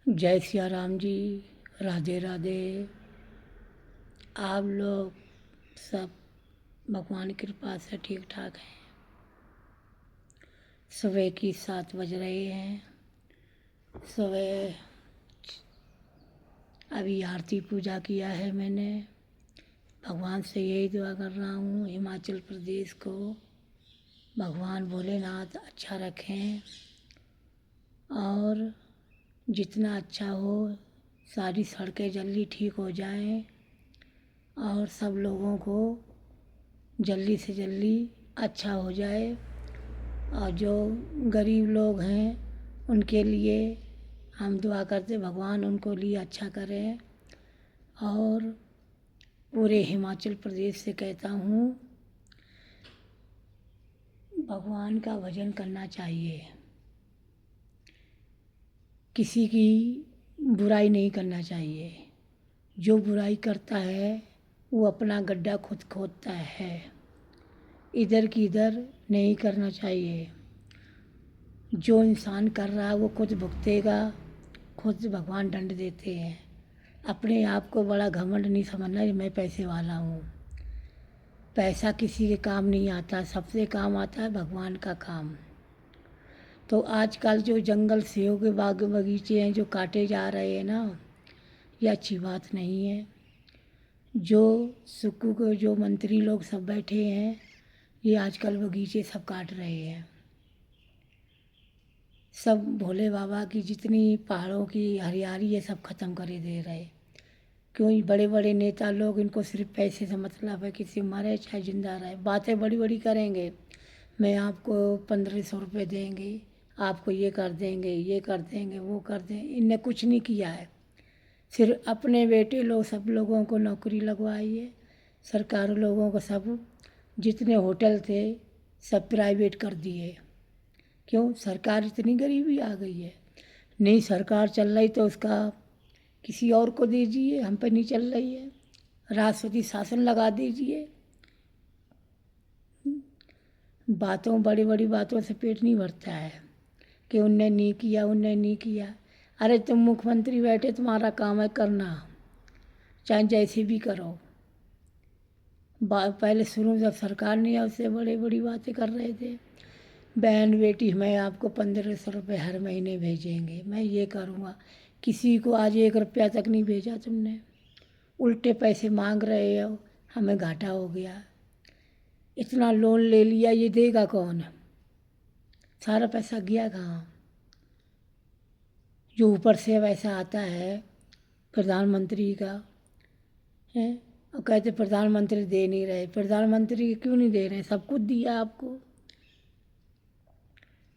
जय सिया राम जी। राधे राधे। आप लोग सब भगवान की कृपा से ठीक ठाक हैं। सुबह की 7 बज रहे हैं। सुबह अभी आरती पूजा किया है मैंने। भगवान से यही दुआ कर रहा हूँ हिमाचल प्रदेश को भगवान भोलेनाथ अच्छा रखें और जितना अच्छा हो सारी सड़कें जल्दी ठीक हो जाएं और सब लोगों को जल्दी से जल्दी अच्छा हो जाए। और जो गरीब लोग हैं उनके लिए हम दुआ करते भगवान उनको लिए अच्छा करें। और पूरे हिमाचल प्रदेश से कहता हूँ भगवान का भजन करना चाहिए। किसी की बुराई नहीं करना चाहिए। जो बुराई करता है वो अपना गड्ढा खुद खोदता है। इधर की इधर नहीं करना चाहिए। जो इंसान कर रहा है वो खुद भुगतेगा, खुद भगवान दंड देते हैं। अपने आप को बड़ा घमंड नहीं समझना कि मैं पैसे वाला हूँ। पैसा किसी के काम नहीं आता, सबसे काम आता है भगवान का काम। तो आजकल जो जंगल सेव के बाग बगीचे हैं जो काटे जा रहे हैं ना, ये अच्छी बात नहीं है। जो सुक्कू के जो मंत्री लोग सब बैठे हैं ये आजकल बगीचे सब काट रहे हैं। सब भोले बाबा की जितनी पहाड़ों की हरियाली है सब ख़त्म कर दे रहे। क्यों बड़े बड़े नेता लोग इनको सिर्फ पैसे से मतलब है, किसी मरे चाहे जिंदा रहे बातें बड़ी बड़ी करेंगे। मैं आपको 1500 रुपये देंगे, आपको ये कर देंगे, ये कर देंगे, वो कर देंगे। इनने कुछ नहीं किया है। सिर्फ अपने बेटे लोग सब लोगों को नौकरी लगवाई है। सरकार लोगों को सब जितने होटल थे सब प्राइवेट कर दिए। क्यों? सरकार इतनी गरीबी आ गई है। नहीं सरकार चल रही तो उसका किसी और को दीजिए, हम पे नहीं चल रही है। राष्ट्रपति शासन लगा दीजिए। बातों बड़ी बड़ी बातों से पेट नहीं भरता है कि उनने नहीं किया, उनने नहीं किया। अरे तुम मुख्यमंत्री बैठे, तुम्हारा काम है करना, चाहे जैसे भी करो। पहले शुरू जब सरकार नहीं है उससे बड़ी बड़ी बातें कर रहे थे। बहन बेटी मैं आपको 1500 रुपये हर महीने भेजेंगे, मैं ये करूँगा। किसी को आज 1 रुपया तक नहीं भेजा तुमने। उल्टे पैसे मांग रहे हो, हमें घाटा हो गया। इतना लोन ले लिया, ये देगा कौन? सारा पैसा गया कहाँ? जो ऊपर से वैसा आता है प्रधानमंत्री का है। और कहते प्रधानमंत्री दे नहीं रहे। प्रधानमंत्री क्यों नहीं दे रहे? सब कुछ दिया आपको।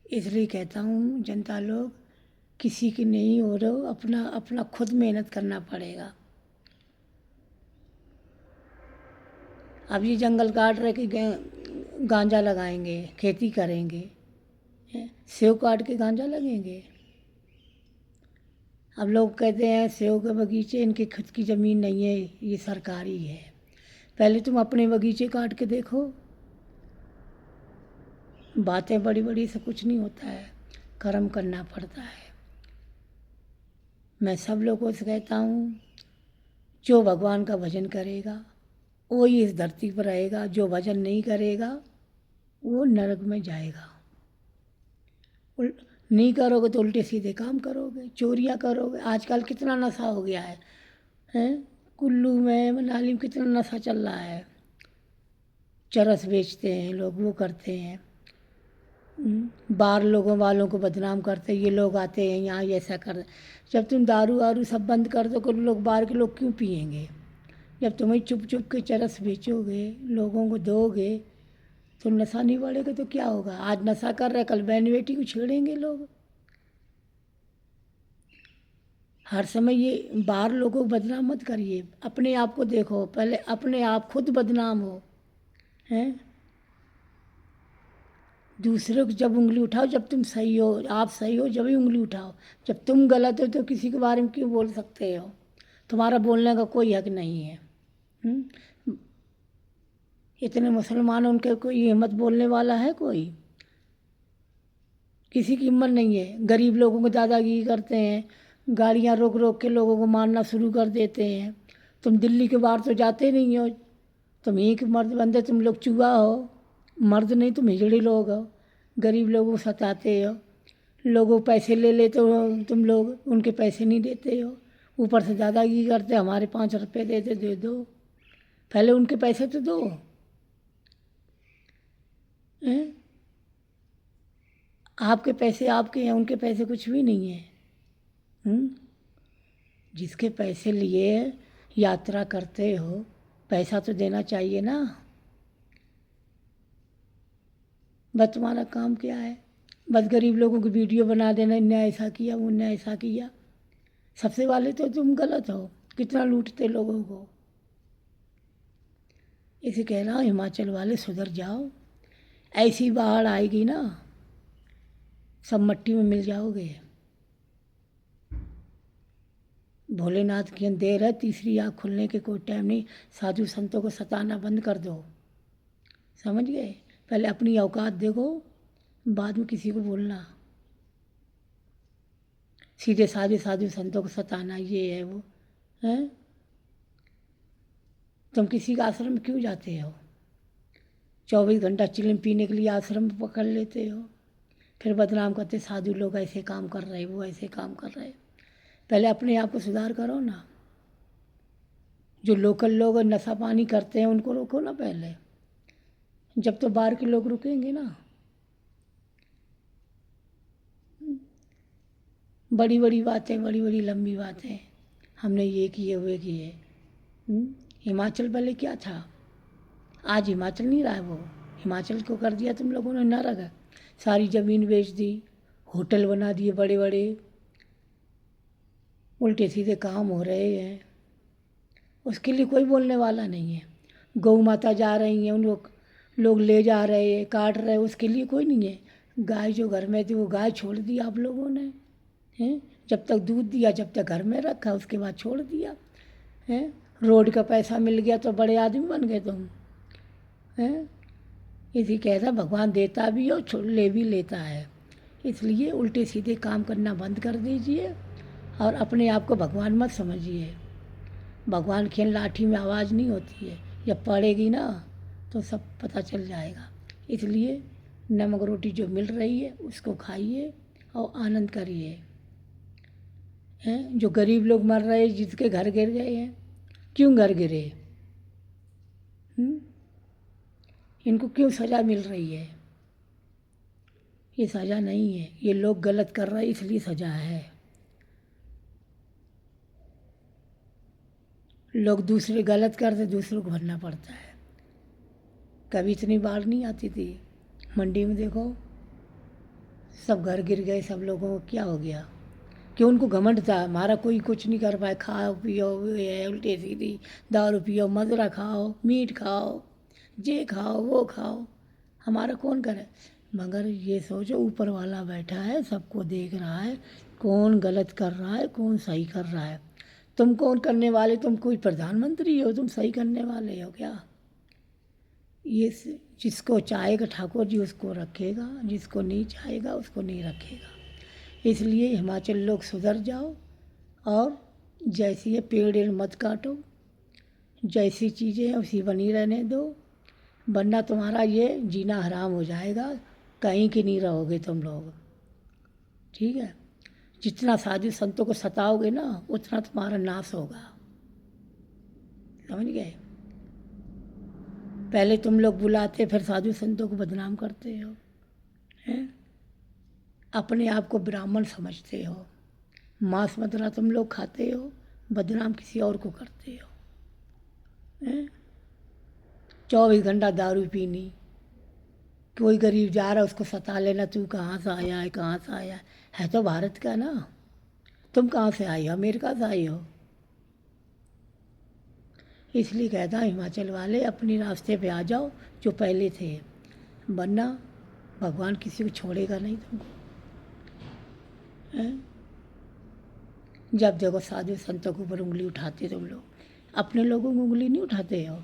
इसलिए कहता हूँ जनता लोग किसी की नहीं हो रहे, अपना अपना खुद मेहनत करना पड़ेगा। अब ये जंगल काट रहे कि गांजा लगाएंगे, खेती करेंगे, सेव काट के गांजा लगेंगे। अब लोग कहते हैं सेव के बगीचे इनकी खुद की ज़मीन नहीं है, ये सरकारी है। पहले तुम अपने बगीचे काट के देखो। बातें बड़ी बड़ी से कुछ नहीं होता है, कर्म करना पड़ता है। मैं सब लोगों से कहता हूँ जो भगवान का भजन करेगा वो ही इस धरती पर रहेगा, जो भजन नहीं करेगा वो नरक में जाएगा। नहीं करोगे तो उल्टे सीधे काम करोगे, चोरियाँ करोगे। आजकल कितना नशा हो गया है, हैं? कुल्लू में मनाली में कितना नशा चल रहा है। चरस बेचते हैं लोग, वो करते हैं। बाहर लोगों वालों को बदनाम करते, ये लोग आते हैं यहाँ ऐसा कर। जब तुम दारू वारू सब बंद कर दो तो लोग बाहर के लोग क्यों पिएंगे? जब तुम्हें चुप चुप के चरस बेचोगे, लोगों को दोगे, तो नशा नहीं बढ़ेगा तो क्या होगा? आज नशा कर रहे, कल बहन बेटी को छेड़ेंगे लोग। हर समय ये बाहर लोगों को बदनाम मत करिए, अपने आप को देखो। पहले अपने आप खुद बदनाम हो, हैं? दूसरों को जब उंगली उठाओ, जब तुम सही हो, आप सही हो जब ही उंगली उठाओ। जब तुम गलत हो तो किसी के बारे में क्यों बोल सकते हो? तुम्हारा बोलने का कोई हक नहीं है। इतने मुसलमान उनके कोई हिम्मत बोलने वाला है कोई? किसी की हिम्मत नहीं है। गरीब लोगों को दादागिरी करते हैं, गाड़ियाँ रोक रोक के लोगों को मारना शुरू कर देते हैं। तुम दिल्ली के बाहर तो जाते नहीं हो, तुम ही के मर्द बंदे, तुम लोग चूहा हो, मर्द नहीं तुम हिजड़े लोग हो, गरीब लोगों को सताते हो, लोगों पैसे ले लेते हो, तुम लोग उनके पैसे नहीं देते हो, ऊपर से दादागिरी करते, हमारे 5 रुपये देते, दे दो, पहले उनके पैसे तो दो। हैं? आपके पैसे आपके हैं, उनके पैसे कुछ भी नहीं है। जिसके पैसे लिए यात्रा करते हो, पैसा तो देना चाहिए ना। बस तुम्हारा काम क्या है? बस गरीब लोगों की वीडियो बना देना, इनने ऐसा किया, उनने ऐसा किया। सबसे वाले तो तुम गलत हो, कितना लूटते लोगों को। इसे कह रहा हूँ हिमाचल वाले सुधर जाओ, ऐसी बाढ़ आएगी ना सब मट्टी में मिल जाओगे। भोलेनाथ की देर है, तीसरी आँख खुलने के कोई टाइम नहीं। साधु संतों को सताना बंद कर दो, समझ गए? पहले अपनी औकात देखो, बाद में किसी को बोलना। सीधे साधे साधु संतों को सताना, ये है वो है। तुम किसी का आश्रम में क्यों जाते हो? 24 घंटा चिलम पीने के लिए आश्रम पकड़ लेते हो, फिर बदनाम करते साधु लोग ऐसे काम कर रहे, वो ऐसे काम कर रहे। पहले अपने आप को सुधार करो ना। जो लोकल लोग नशा पानी करते हैं उनको रोको ना पहले, जब तो बाहर के लोग रुकेंगे ना। बड़ी बड़ी बातें, बड़ी बड़ी लंबी बातें, हमने ये किए हुए किए। हिमाचल पहले क्या था? आज हिमाचल नहीं रहा है वो। हिमाचल को कर दिया तुम लोगों ने नरक। सारी ज़मीन बेच दी, होटल बना दिए बड़े बड़े, उल्टे सीधे काम हो रहे हैं। उसके लिए कोई बोलने वाला नहीं है। गौ माता जा रही हैं, उन लोग ले जा रहे हैं, काट रहे हैं, उसके लिए कोई नहीं है। गाय जो घर में थी वो गाय छोड़ दी आप लोगों ने, हैं? जब तक दूध दिया, जब तक घर में रखा, उसके बाद छोड़ दिया। हैं? रोड का पैसा मिल गया तो बड़े आदमी बन गए तुम, हैं? इसी कहता भगवान देता भी और ले भी लेता है। इसलिए उल्टे सीधे काम करना बंद कर दीजिए और अपने आप को भगवान मत समझिए। भगवान की लाठी में आवाज़ नहीं होती है, जब पड़ेगी ना तो सब पता चल जाएगा। इसलिए नमक रोटी जो मिल रही है उसको खाइए और आनंद करिए। हैं? जो गरीब लोग मर रहे, जिसके घर गिर गए हैं, क्यों घर गिरे? इनको क्यों सज़ा मिल रही है? ये सज़ा नहीं है, ये लोग गलत कर रहे हैं इसलिए सज़ा है। लोग दूसरे गलत करते, दूसरों को भरना पड़ता है। कभी इतनी बाढ़ नहीं आती थी। मंडी में देखो सब घर गिर गए, सब लोगों को क्या हो गया? कि उनको घमंड था, हमारा कोई कुछ नहीं कर पाए। खाओ पियो, ये उल्टे सीधी दारू पियो, मदरा खाओ, मीट खाओ, ये खाओ, वो खाओ, हमारा कौन करे? मगर ये सोचो ऊपर वाला बैठा है, सबको देख रहा है, कौन गलत कर रहा है, कौन सही कर रहा है। तुम कौन करने वाले? तुम कोई प्रधानमंत्री हो, तुम सही करने वाले हो क्या? ये जिसको चाहेगा ठाकुर जी उसको रखेगा, जिसको नहीं चाहेगा उसको नहीं रखेगा। इसलिए हिमाचल लोग सुधर जाओ और जैसी ये पेड़ मत काटो, जैसी चीज़ें हैं उसी बनी रहने दो, वरना तुम्हारा ये जीना हराम हो जाएगा, कहीं के नहीं रहोगे तुम लोग। ठीक है? जितना साधु संतों को सताओगे ना उतना तुम्हारा नाश होगा, समझ गए? पहले तुम लोग बुलाते, फिर साधु संतों को बदनाम करते हो, हैं? अपने आप को ब्राह्मण समझते हो, मांस मदिरा तुम लोग खाते हो, बदनाम किसी और को करते हो, हैं? 24 घंटा दारू पीनी, कोई गरीब जा रहा है उसको सता लेना, तू कहाँ से आया है, कहाँ से आया है तो भारत का ना, तुम कहाँ से आई हो? अमेरिका से आई हो। इसलिए कहता हिमाचल वाले अपने रास्ते पे आ जाओ जो पहले थे, वरना भगवान किसी को छोड़ेगा नहीं तुमको, हैं? जब देखो साधु संतों के ऊपर उंगली उठाते तुम लोग, अपने लोगों को उंगली नहीं उठाते हो।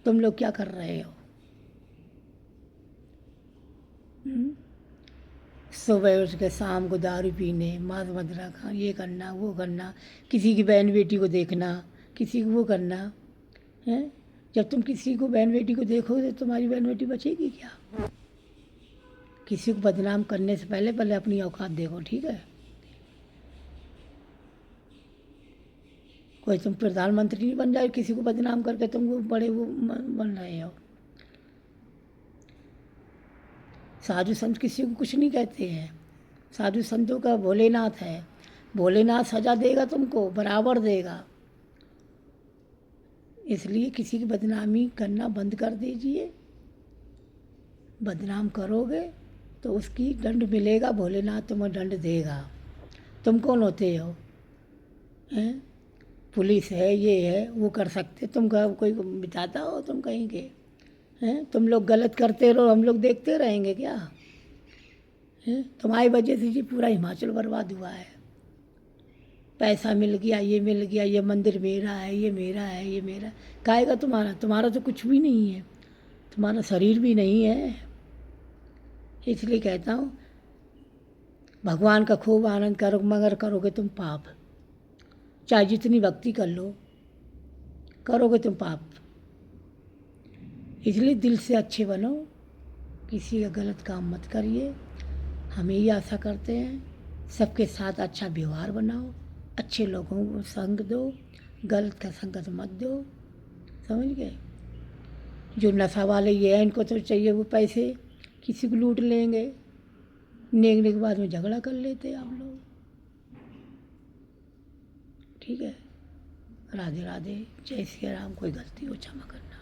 तुम लोग क्या कर रहे हो? सुबह उठ के शाम को दारू पीने, मद मदिरा खा, ये करना वो करना, किसी की बहन बेटी को देखना, किसी को वो करना है। जब तुम किसी को बहन बेटी को देखोगे तो तुम्हारी बहन बेटी बचेगी क्या? किसी को बदनाम करने से पहले पहले अपनी औकात देखो, ठीक है। कोई तुम प्रधानमंत्री नहीं बन जाए किसी को बदनाम करके तुम वो बड़े वो बन रहे हो। साधु संत किसी को कुछ नहीं कहते हैं। साधु संतों का भोलेनाथ है। भोलेनाथ सजा देगा तुमको, बराबर देगा। इसलिए किसी की बदनामी करना बंद कर दीजिए। बदनाम करोगे तो उसकी दंड मिलेगा, भोलेनाथ तुम्हें दंड देगा। तुम कौन होते हो? हैं? पुलिस है, ये है, वो कर सकते, तुम कोई बिताता हो तुम कहीं के? हैं? तुम लोग गलत करते रहो, हम लोग देखते रहेंगे क्या? हैं? तुम्हारी वजह से जी पूरा हिमाचल बर्बाद हुआ है। पैसा मिल गया, ये मिल गया, ये मंदिर मेरा है, ये मेरा है, ये मेरा। काहेगा तुम्हारा? तुम्हारा तो कुछ भी नहीं है, तुम्हारा शरीर भी नहीं है। इसलिए कहता हूँ भगवान का खूब आनंद करो, मगर करोगे तुम पाप। चाहे जितनी भक्ति कर लो, करोगे तुम पाप। इसलिए दिल से अच्छे बनो, किसी का गलत काम मत करिए। हम यही आशा करते हैं, सबके साथ अच्छा व्यवहार बनाओ, अच्छे लोगों को संग दो, गलत का संगत मत दो, समझ गए। जो नशा वाले ये हैं, इनको तो चाहिए वो पैसे, किसी को लूट लेंगे, नेगने के बाद में झगड़ा कर लेते हैं आप लोग, ठीक है। राधे राधे, जय श्री राम। कोई गलती हो क्षमा करना।